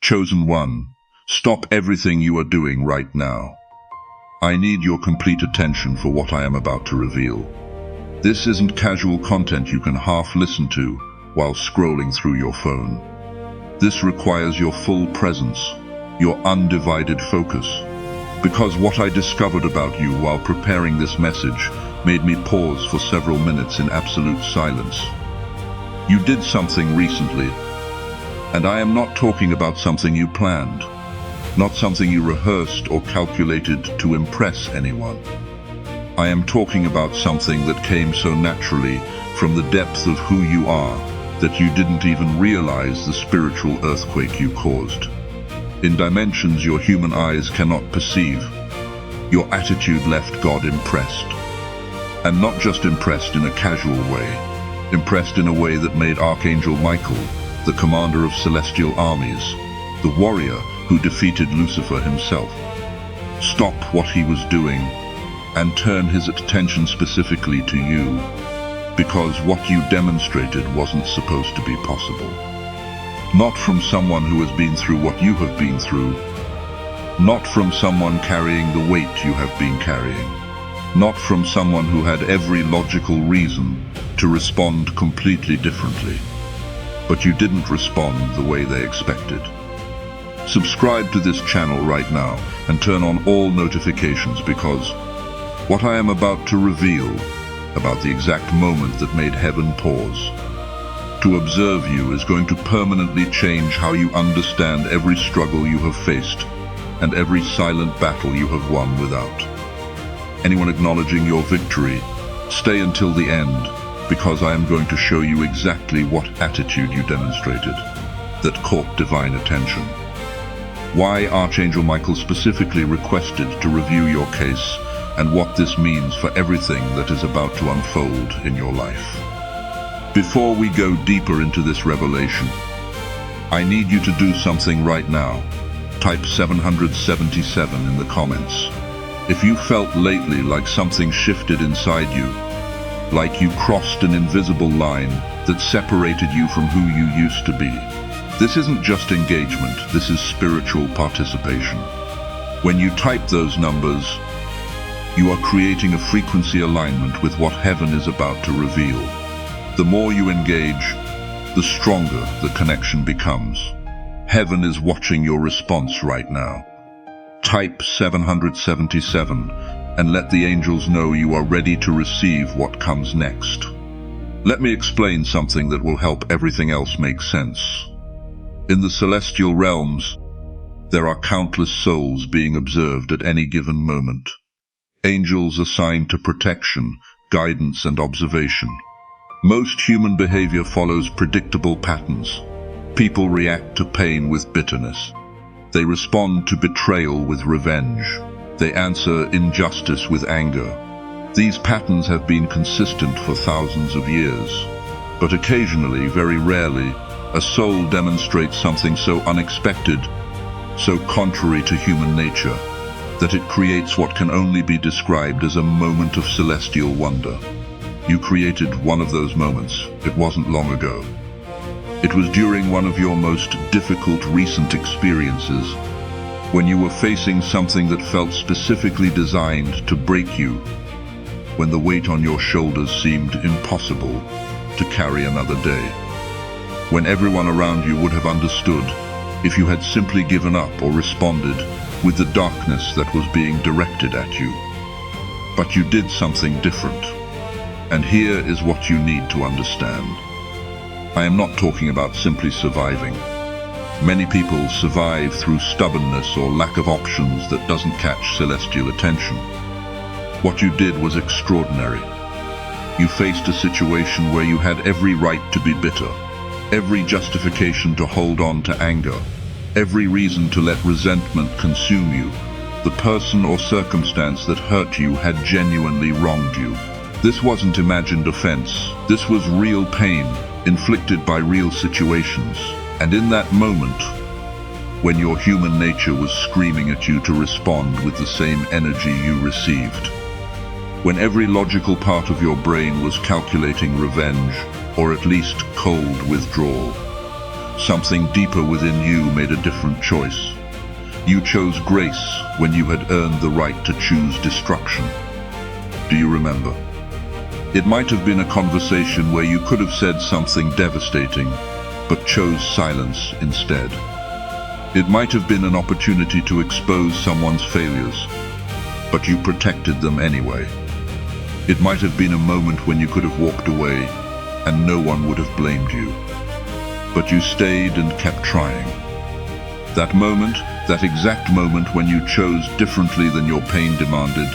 Chosen one, stop everything you are doing right now. I need your complete attention for what I am about to reveal. This isn't casual content you can half listen to while scrolling through your phone. This requires your full presence, your undivided focus. Because what I discovered about you while preparing this message made me pause for several minutes in absolute silence. You did something recently, and I am not talking about something you planned, not something you rehearsed or calculated to impress anyone. I am talking about something that came so naturally from the depth of who you are that you didn't even realize the spiritual earthquake you caused. In dimensions your human eyes cannot perceive, your attitude left God impressed. And not just impressed in a casual way, impressed in a way that made Archangel Michael, the commander of celestial armies, the warrior who defeated Lucifer himself, stop what he was doing and turn his attention specifically to you, because what you demonstrated wasn't supposed to be possible. Not from someone who has been through what you have been through, not from someone carrying the weight you have been carrying, not from someone who had every logical reason to respond completely differently. But you didn't respond the way they expected. Subscribe to this channel right now and turn on all notifications, because what I am about to reveal about the exact moment that made heaven pause to observe you is going to permanently change how you understand every struggle you have faced and every silent battle you have won without. Anyone acknowledging your victory, stay until the end, because I am going to show you exactly what attitude you demonstrated that caught divine attention. Why Archangel Michael specifically requested to review your case, and what this means for everything that is about to unfold in your life. Before we go deeper into this revelation, I need you to do something right now. Type 777 in the comments. If you felt lately like something shifted inside you, like you crossed an invisible line that separated you from who you used to be. This isn't just engagement, this is spiritual participation. When you type those numbers, you are creating a frequency alignment with what heaven is about to reveal. The more you engage, the stronger the connection becomes. Heaven is watching your response right now. Type 777 and let the angels know you are ready to receive what comes next. Let me explain something that will help everything else make sense. In the celestial realms, there are countless souls being observed at any given moment. Angels assigned to protection, guidance, and observation. Most human behavior follows predictable patterns. People react to pain with bitterness. They respond to betrayal with revenge. They answer injustice with anger. These patterns have been consistent for thousands of years. But occasionally, very rarely, a soul demonstrates something so unexpected, so contrary to human nature, that it creates what can only be described as a moment of celestial wonder. You created one of those moments. It wasn't long ago. It was during one of your most difficult recent experiences, when you were facing something that felt specifically designed to break you, when the weight on your shoulders seemed impossible to carry another day, when everyone around you would have understood if you had simply given up or responded with the darkness that was being directed at you. But you did something different, and here is what you need to understand. I am not talking about simply surviving. Many people survive through stubbornness or lack of options that doesn't catch celestial attention. What you did was extraordinary. You faced a situation where you had every right to be bitter, every justification to hold on to anger, every reason to let resentment consume you. The person or circumstance that hurt you had genuinely wronged you. This wasn't imagined offense. This was real pain, inflicted by real situations. And in that moment, when your human nature was screaming at you to respond with the same energy you received, when every logical part of your brain was calculating revenge, or at least cold withdrawal, something deeper within you made a different choice. You chose grace when you had earned the right to choose destruction. Do you remember? It might have been a conversation where you could have said something devastating, but chose silence instead. It might have been an opportunity to expose someone's failures, but you protected them anyway. It might have been a moment when you could have walked away and no one would have blamed you. But you stayed and kept trying. That moment, that exact moment when you chose differently than your pain demanded,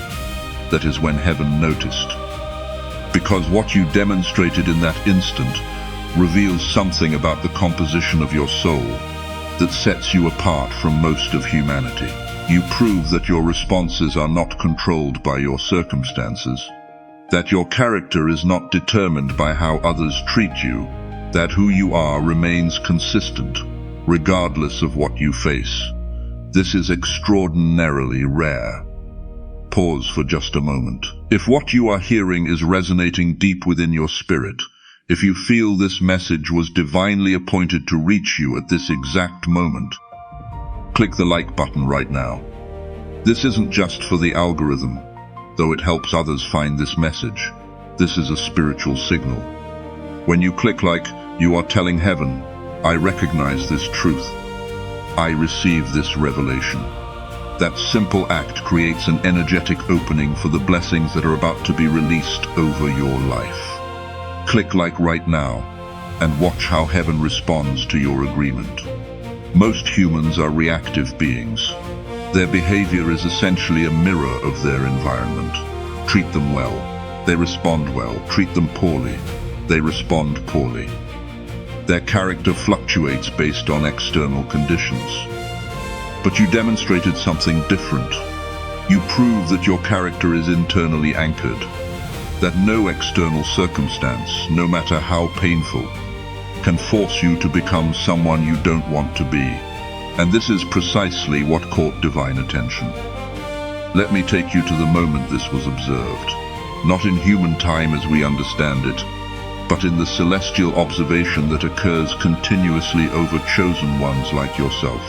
that is when heaven noticed. Because what you demonstrated in that instant reveals something about the composition of your soul that sets you apart from most of humanity. You prove that your responses are not controlled by your circumstances, that your character is not determined by how others treat you, that who you are remains consistent, regardless of what you face. This is extraordinarily rare. Pause for just a moment. If what you are hearing is resonating deep within your spirit, if you feel this message was divinely appointed to reach you at this exact moment, click the like button right now. This isn't just for the algorithm, though it helps others find this message. This is a spiritual signal. When you click like, you are telling heaven, I recognize this truth. I receive this revelation. That simple act creates an energetic opening for the blessings that are about to be released over your life. Click like right now and watch how heaven responds to your agreement. Most humans are reactive beings. Their behavior is essentially a mirror of their environment. Treat them well, they respond well. Treat them poorly, they respond poorly. Their character fluctuates based on external conditions. But you demonstrated something different. You prove that your character is internally anchored, that no external circumstance, no matter how painful, can force you to become someone you don't want to be. And this is precisely what caught divine attention. Let me take you to the moment this was observed, not in human time as we understand it, but in the celestial observation that occurs continuously over chosen ones like yourself.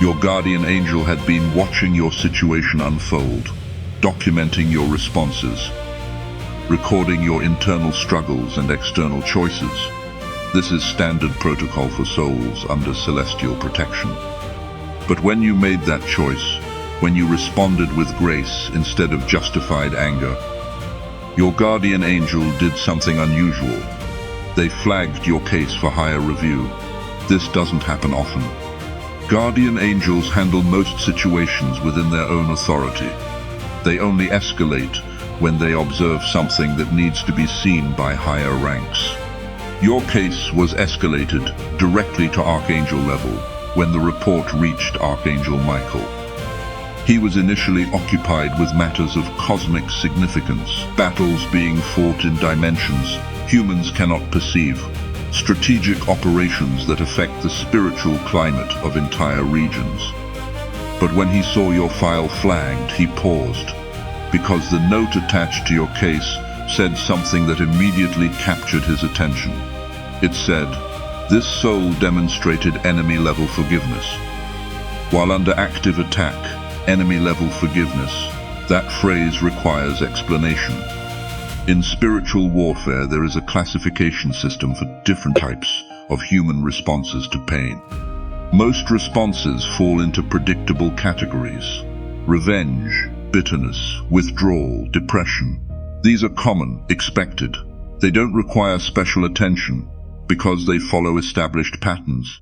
Your guardian angel had been watching your situation unfold, documenting your responses, recording your internal struggles and external choices. This is standard protocol for souls under celestial protection. But when you made that choice, when you responded with grace instead of justified anger, your guardian angel did something unusual. They flagged your case for higher review. This doesn't happen often. Guardian angels handle most situations within their own authority. They only escalate when they observe something that needs to be seen by higher ranks. Your case was escalated directly to Archangel level when the report reached Archangel Michael. He was initially occupied with matters of cosmic significance, battles being fought in dimensions humans cannot perceive, strategic operations that affect the spiritual climate of entire regions. But when he saw your file flagged, he paused, because the note attached to your case said something that immediately captured his attention. It said, "This soul demonstrated enemy-level forgiveness." While under active attack, enemy-level forgiveness, that phrase requires explanation. In spiritual warfare, there is a classification system for different types of human responses to pain. Most responses fall into predictable categories: revenge, bitterness, withdrawal, depression. These are common, expected. They don't require special attention because they follow established patterns.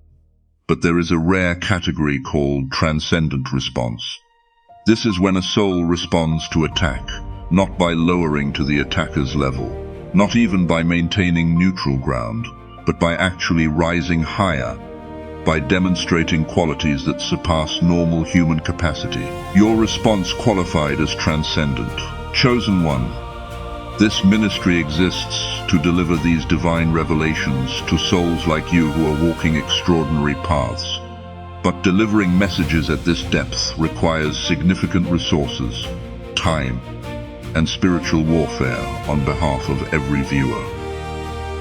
But there is a rare category called transcendent response. This is when a soul responds to attack, not by lowering to the attacker's level, not even by maintaining neutral ground, but by actually rising higher, by demonstrating qualities that surpass normal human capacity. Your response qualified as transcendent, chosen one. This ministry exists to deliver these divine revelations to souls like you who are walking extraordinary paths. But delivering messages at this depth requires significant resources, time, and spiritual warfare on behalf of every viewer.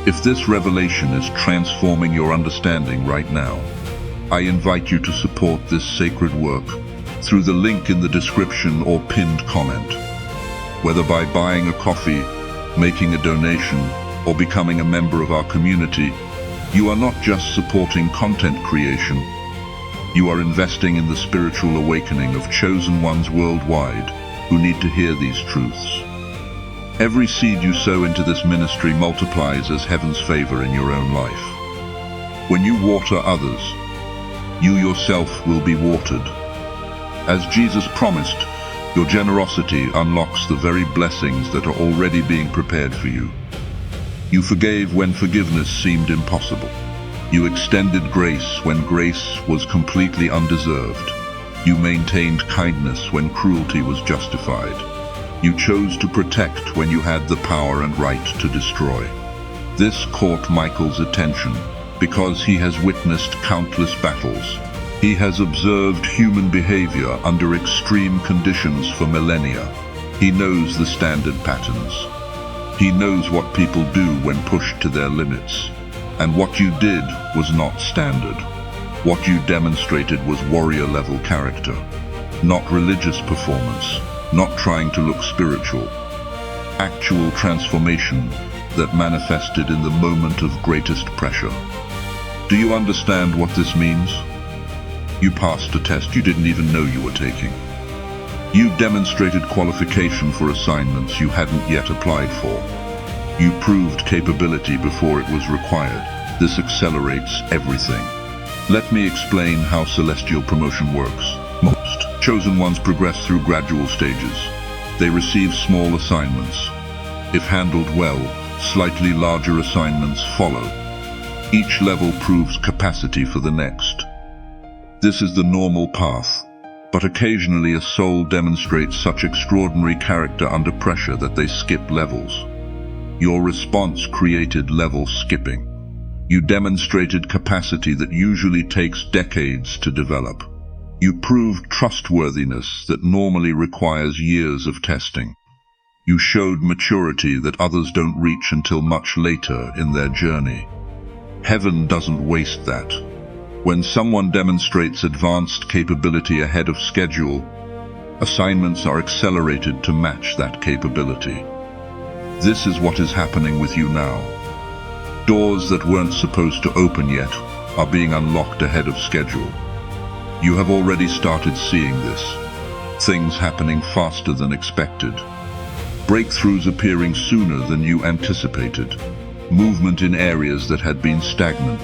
If this revelation is transforming your understanding right now, I invite you to support this sacred work through the link in the description or pinned comment. Whether by buying a coffee, making a donation, or becoming a member of our community, you are not just supporting content creation, you are investing in the spiritual awakening of chosen ones worldwide who need to hear these truths. Every seed you sow into this ministry multiplies as heaven's favor in your own life. When you water others, you yourself will be watered. As Jesus promised, your generosity unlocks the very blessings that are already being prepared for you. You forgave when forgiveness seemed impossible. You extended grace when grace was completely undeserved. You maintained kindness when cruelty was justified. You chose to protect when you had the power and right to destroy. This caught Michael's attention because he has witnessed countless battles. He has observed human behavior under extreme conditions for millennia. He knows the standard patterns. He knows what people do when pushed to their limits. And what you did was not standard. What you demonstrated was warrior-level character, not religious performance, not trying to look spiritual. Actual transformation that manifested in the moment of greatest pressure. Do you understand what this means? You passed a test you didn't even know you were taking. You demonstrated qualification for assignments you hadn't yet applied for. You proved capability before it was required. This accelerates everything. Let me explain how celestial promotion works. Most chosen ones progress through gradual stages. They receive small assignments. If handled well, slightly larger assignments follow. Each level proves capacity for the next. This is the normal path, but occasionally a soul demonstrates such extraordinary character under pressure that they skip levels. Your response created level skipping. You demonstrated capacity that usually takes decades to develop. You proved trustworthiness that normally requires years of testing. You showed maturity that others don't reach until much later in their journey. Heaven doesn't waste that. When someone demonstrates advanced capability ahead of schedule, assignments are accelerated to match that capability. This is what is happening with you now. Doors that weren't supposed to open yet are being unlocked ahead of schedule. You have already started seeing this. Things happening faster than expected. Breakthroughs appearing sooner than you anticipated. Movement in areas that had been stagnant.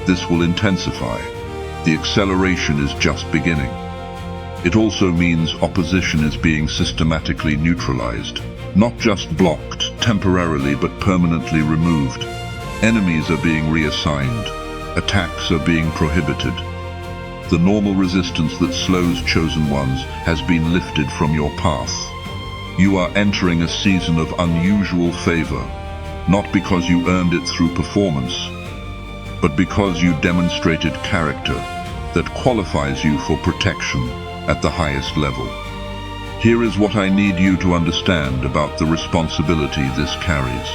This will intensify. The acceleration is just beginning. It also means opposition is being systematically neutralized. Not just blocked temporarily but permanently removed. Enemies are being reassigned. Attacks are being prohibited. The normal resistance that slows chosen ones has been lifted from your path. You are entering a season of unusual favor, not because you earned it through performance, but because you demonstrated character that qualifies you for protection at the highest level. Here is what I need you to understand about the responsibility this carries.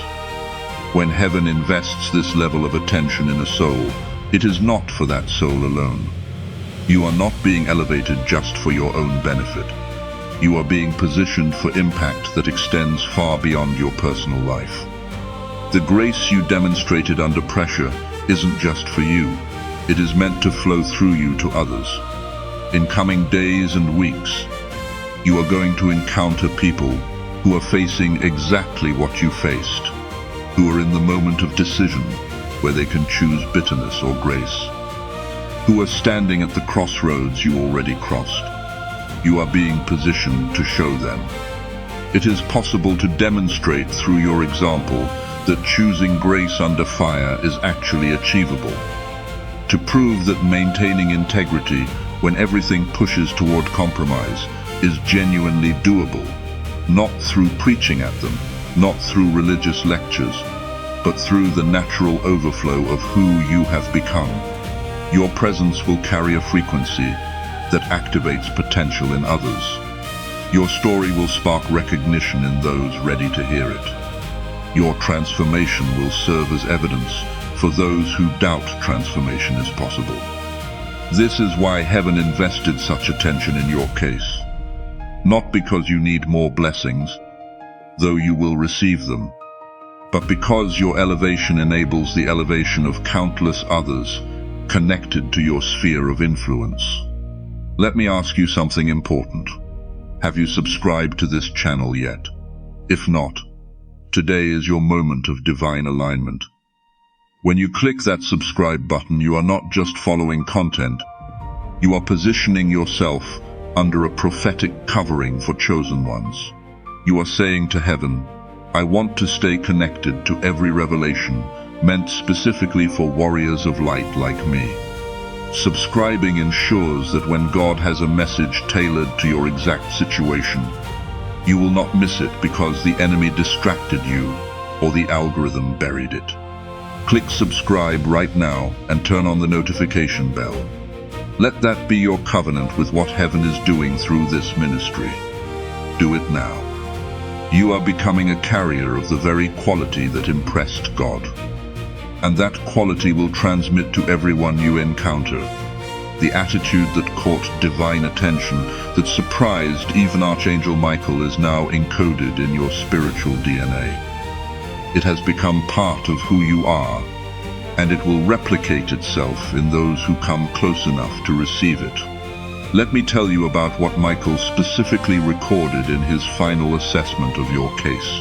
When heaven invests this level of attention in a soul, it is not for that soul alone. You are not being elevated just for your own benefit. You are being positioned for impact that extends far beyond your personal life. The grace you demonstrated under pressure isn't just for you. It is meant to flow through you to others. In coming days and weeks, you are going to encounter people who are facing exactly what you faced, who are in the moment of decision where they can choose bitterness or grace, who are standing at the crossroads you already crossed. You are being positioned to show them. It is possible to demonstrate through your example that choosing grace under fire is actually achievable. To prove that maintaining integrity when everything pushes toward compromise is genuinely doable, not through preaching at them, not through religious lectures, but through the natural overflow of who you have become. Your presence will carry a frequency that activates potential in others. Your story will spark recognition in those ready to hear it. Your transformation will serve as evidence for those who doubt transformation is possible. This is why heaven invested such attention in your case. Not because you need more blessings, though you will receive them, but because your elevation enables the elevation of countless others connected to your sphere of influence. Let me ask you something important. Have you subscribed to this channel yet? If not, today is your moment of divine alignment. When you click that subscribe button, you are not just following content, you are positioning yourself under a prophetic covering for chosen ones. You are saying to heaven, I want to stay connected to every revelation meant specifically for warriors of light like me. Subscribing ensures that when God has a message tailored to your exact situation, you will not miss it because the enemy distracted you or the algorithm buried it. Click subscribe right now and turn on the notification bell. Let that be your covenant with what heaven is doing through this ministry. Do it now. You are becoming a carrier of the very quality that impressed God. And that quality will transmit to everyone you encounter. The attitude that caught divine attention, that surprised even Archangel Michael, is now encoded in your spiritual DNA. It has become part of who you are, and it will replicate itself in those who come close enough to receive it. Let me tell you about what Michael specifically recorded in his final assessment of your case.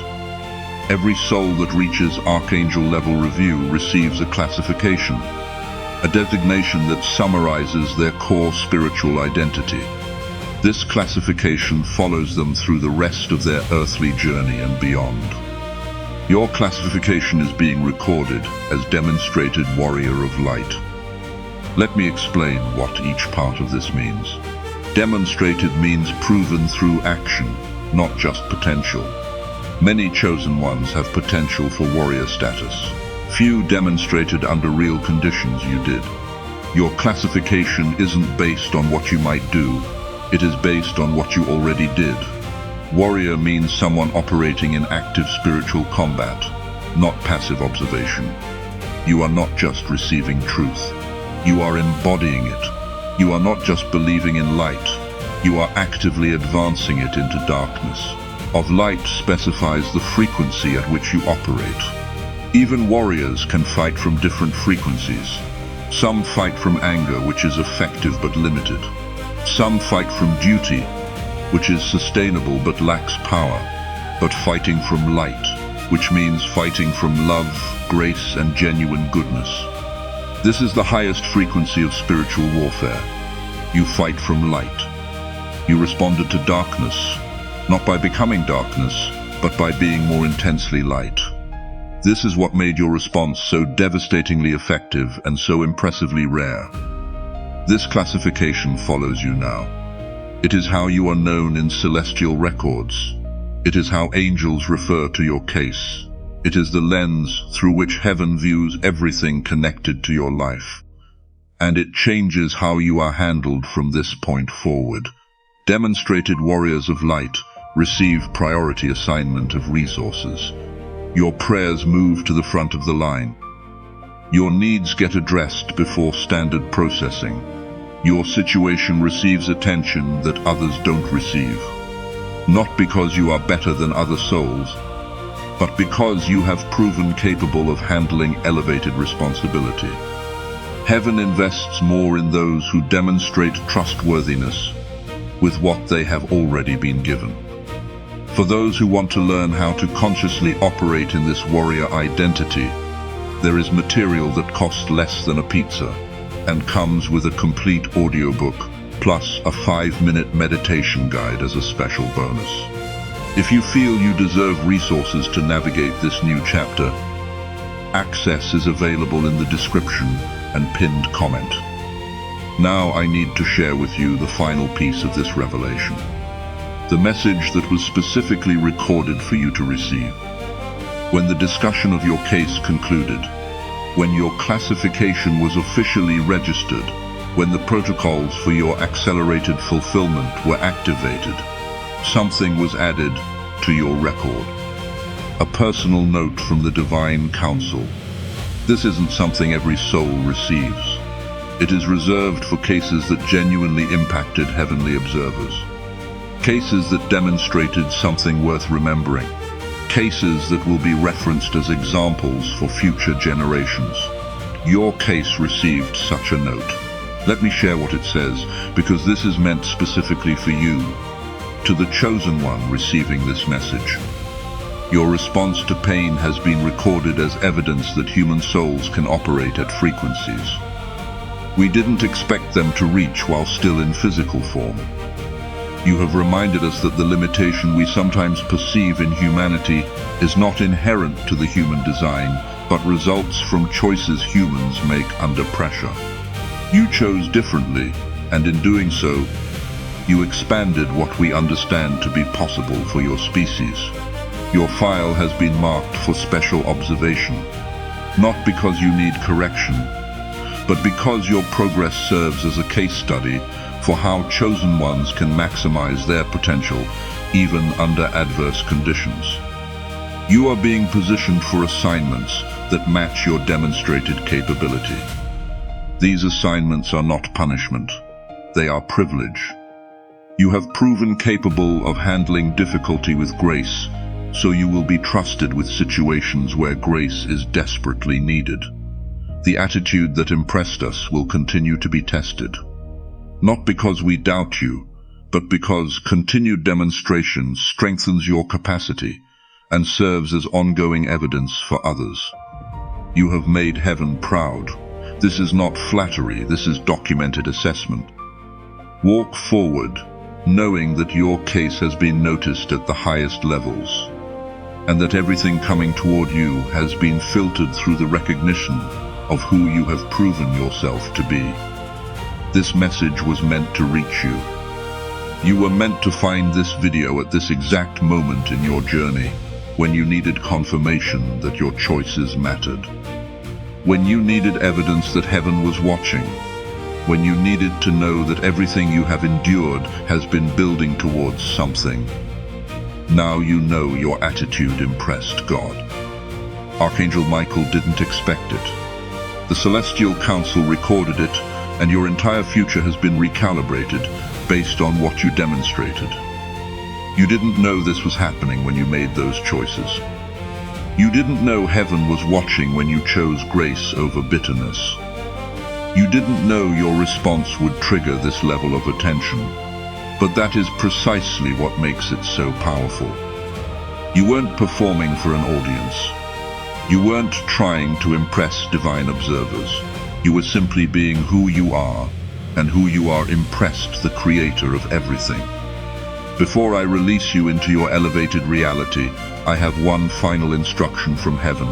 Every soul that reaches Archangel level review receives a classification, a designation that summarizes their core spiritual identity. This classification follows them through the rest of their earthly journey and beyond. Your classification is being recorded as Demonstrated Warrior of Light. Let me explain what each part of this means. Demonstrated means proven through action, not just potential. Many chosen ones have potential for warrior status. Few demonstrated under real conditions. You did. Your classification isn't based on what you might do, it is based on what you already did. Warrior means someone operating in active spiritual combat, not passive observation. You are not just receiving truth, you are embodying it. You are not just believing in light, you are actively advancing it into darkness. Of light specifies the frequency at which you operate. Even warriors can fight from different frequencies. Some fight from anger, which is effective but limited. Some fight from duty, which is sustainable but lacks power. But fighting from light, which means fighting from love, grace, and genuine goodness. This is the highest frequency of spiritual warfare. You fight from light. You responded to darkness, not by becoming darkness, but by being more intensely light. This is what made your response so devastatingly effective and so impressively rare. This classification follows you now. It is how you are known in celestial records. It is how angels refer to your case. It is the lens through which heaven views everything connected to your life. And it changes how you are handled from this point forward. Demonstrated warriors of light receive priority assignment of resources. Your prayers move to the front of the line. Your needs get addressed before standard processing. Your situation receives attention that others don't receive. Not because you are better than other souls, but because you have proven capable of handling elevated responsibility. Heaven invests more in those who demonstrate trustworthiness with what they have already been given. For those who want to learn how to consciously operate in this warrior identity, there is material that costs less than a pizza and comes with a complete audiobook plus a 5-minute meditation guide as a special bonus. If you feel you deserve resources to navigate this new chapter, access is available in the description and pinned comment. Now I need to share with you the final piece of this revelation. The message that was specifically recorded for you to receive. When the discussion of your case concluded, when your classification was officially registered, when the protocols for your accelerated fulfillment were activated, something was added to your record. a personal note from the Divine Council. This isn't something every soul receives. It is reserved for cases that genuinely impacted heavenly observers. Cases that demonstrated something worth remembering. Cases that will be referenced as examples for future generations. Your case received such a note. Let me share what it says, because this is meant specifically for you, to the chosen one receiving this message. Your response to pain has been recorded as evidence that human souls can operate at frequencies we didn't expect them to reach while still in physical form. You have reminded us that the limitation we sometimes perceive in humanity is not inherent to the human design, but results from choices humans make under pressure. You chose differently, and in doing so, you expanded what we understand to be possible for your species. Your file has been marked for special observation, not because you need correction, but because your progress serves as a case study for how chosen ones can maximize their potential even under adverse conditions. You are being positioned for assignments that match your demonstrated capability. These assignments are not punishment. They are privilege. You have proven capable of handling difficulty with grace, so you will be trusted with situations where grace is desperately needed. The attitude that impressed us will continue to be tested. Not because we doubt you, but because continued demonstration strengthens your capacity and serves as ongoing evidence for others. You have made heaven proud. This is not flattery, this is documented assessment. Walk forward, knowing that your case has been noticed at the highest levels, and that everything coming toward you has been filtered through the recognition of who you have proven yourself to be. This message was meant to reach you. You were meant to find this video at this exact moment in your journey, when you needed confirmation that your choices mattered. When you needed evidence that heaven was watching. When you needed to know that everything you have endured has been building towards something. Now you know your attitude impressed God. Archangel Michael didn't expect it. The Celestial Council recorded it, and your entire future has been recalibrated based on what you demonstrated. You didn't know this was happening when you made those choices. You didn't know heaven was watching when you chose grace over bitterness. You didn't know your response would trigger this level of attention, but that is precisely what makes it so powerful. You weren't performing for an audience. You weren't trying to impress divine observers. You were simply being who you are, and who you are impressed the creator of everything. Before I release you into your elevated reality, I have one final instruction from heaven.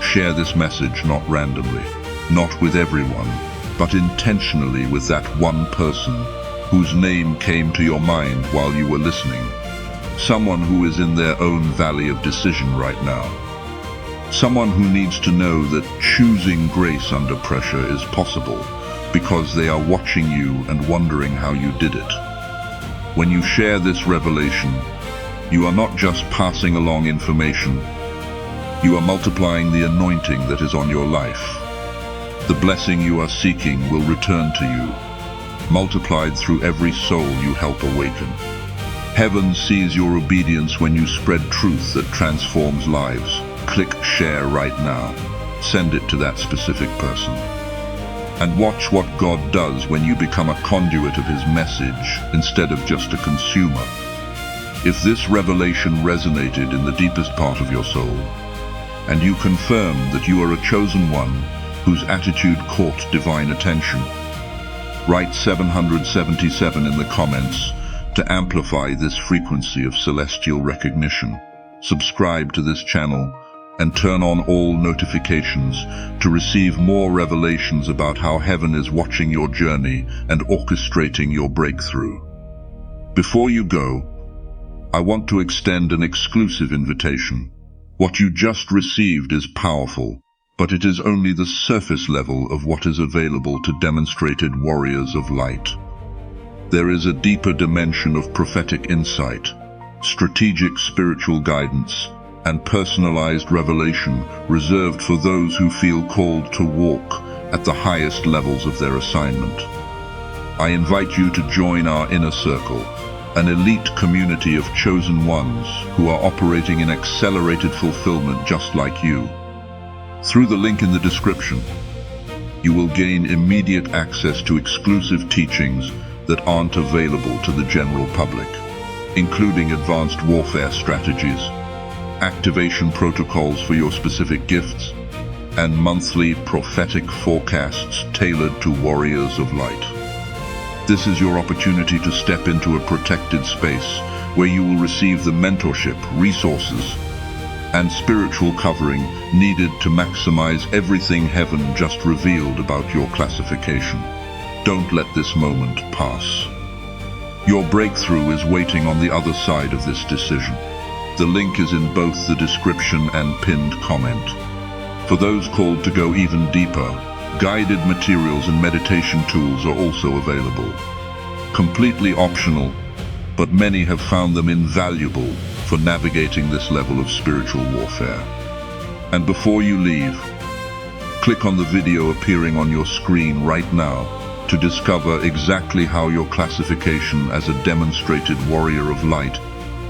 Share this message not randomly, not with everyone, but intentionally with that one person whose name came to your mind while you were listening. Someone who is in their own valley of decision right now. Someone who needs to know that choosing grace under pressure is possible because they are watching you and wondering how you did it. When you share this revelation, you are not just passing along information, you are multiplying the anointing that is on your life. The blessing you are seeking will return to you, multiplied through every soul you help awaken. Heaven sees your obedience when you spread truth that transforms lives. Click share right now. Send it to that specific person. And watch what God does when you become a conduit of His message instead of just a consumer. If this revelation resonated in the deepest part of your soul, and you confirm that you are a chosen one whose attitude caught divine attention, write 777 in the comments to amplify this frequency of celestial recognition. Subscribe to this channel and turn on all notifications to receive more revelations about how heaven is watching your journey and orchestrating your breakthrough. Before you go, I want to extend an exclusive invitation. What you just received is powerful, but it is only the surface level of what is available to demonstrated warriors of light. There is a deeper dimension of prophetic insight, strategic spiritual guidance, and personalized revelation reserved for those who feel called to walk at the highest levels of their assignment. I invite you to join our inner circle, an elite community of chosen ones who are operating in accelerated fulfillment just like you. Through the link in the description, you will gain immediate access to exclusive teachings that aren't available to the general public, including advanced warfare strategies, activation protocols for your specific gifts, and monthly prophetic forecasts tailored to warriors of light. This is your opportunity to step into a protected space where you will receive the mentorship, resources, and spiritual covering needed to maximize everything heaven just revealed about your classification. Don't let this moment pass. Your breakthrough is waiting on the other side of this decision. The link is in both the description and pinned comment. For those called to go even deeper, guided materials and meditation tools are also available. Completely optional, but many have found them invaluable for navigating this level of spiritual warfare. And before you leave, click on the video appearing on your screen right now to discover exactly how your classification as a demonstrated warrior of light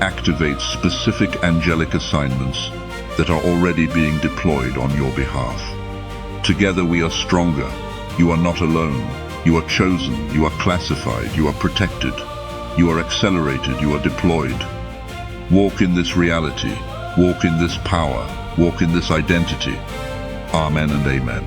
activates specific angelic assignments that are already being deployed on your behalf. Together we are stronger. You are not alone. You are chosen. You are classified. You are protected. You are accelerated. You are deployed. Walk in this reality. Walk in this power. Walk in this identity. Amen and amen.